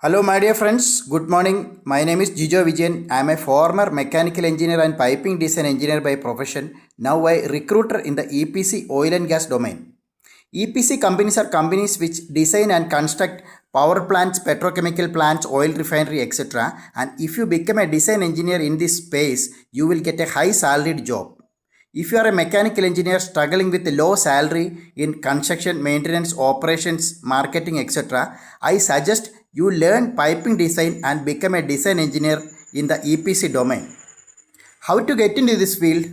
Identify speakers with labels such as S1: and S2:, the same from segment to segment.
S1: Hello, my dear friends. Good morning. My name is Gijo Vijayan. I am a former mechanical engineer and piping design engineer by profession. Now I recruiter in the EPC oil and gas domain. EPC companies are companies which design and construct power plants, petrochemical plants, oil refinery, etc. And if you become a design engineer in this space, you will get a high salaried job. If you are a mechanical engineer struggling with a low salary in construction, maintenance, operations, marketing, etc., I suggest you learn piping design and become a design engineer in the EPC domain. How to get into this field?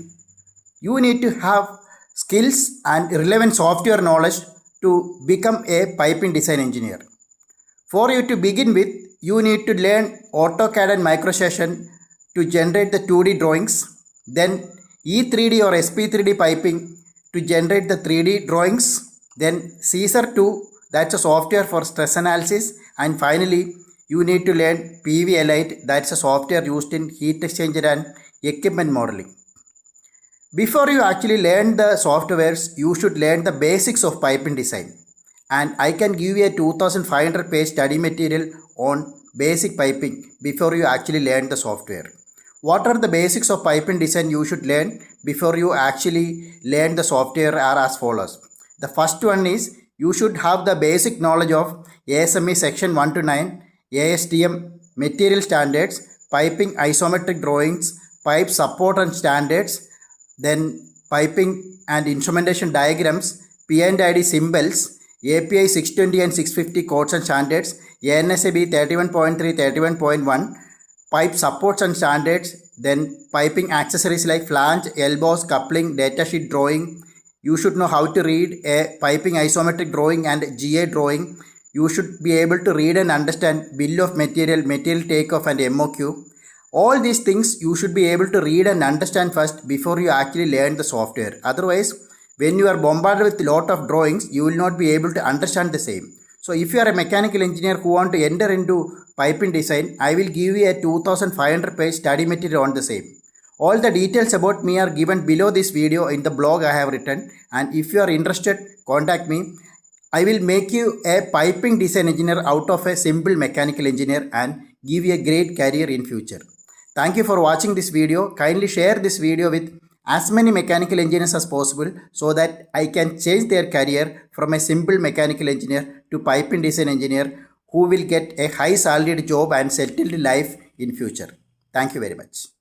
S1: You need to have skills and relevant software knowledge to become a piping design engineer. For you to begin with, you need to learn AUTOCAD and MICROSTATIon to generate the 2D drawings. Then E3D or SP3D piping to generate the 3D drawings. Then Caesar 2, that's a software for stress analysis. And finally, you need to learn PV Elite, that's a software used in heat exchanger and equipment modeling. Before you actually learn the softwares, you should learn the basics of piping design. And I can give you a 2500 page study material on basic piping before you actually learn the software. What are the basics of piping design you should learn before you actually learn the software are as follows. The first one is you should have the basic knowledge of ASME section 1 to 9, ASTM material standards, piping isometric drawings, pipe support and standards, then piping and instrumentation diagrams, P&ID symbols, API 620 and 650 codes and standards, ANSAB 31.3, 31.1, pipe supports and standards, then piping accessories like flange, elbows, coupling, datasheet drawing. You should know how to read a piping isometric drawing and GA drawing. You should be able to read and understand bill of material, material takeoff and MOQ. All these things you should be able to read and understand first before you actually learn the software. Otherwise, when you are bombarded with a lot of drawings, you will not be able to understand the same. So if you are a mechanical engineer who want to enter into piping design, I will give you a 2500 page study material on the same. All the details about me are given below this video in the blog I have written, and if you are interested, contact me. I will make you a piping design engineer out of a simple mechanical engineer and give you a great career in future. Thank you for watching this video. Kindly share this video with as many mechanical engineers as possible so that I can change their career from a simple mechanical engineer to piping design engineer who will get a high salaried job and settled life in future. Thank you very much.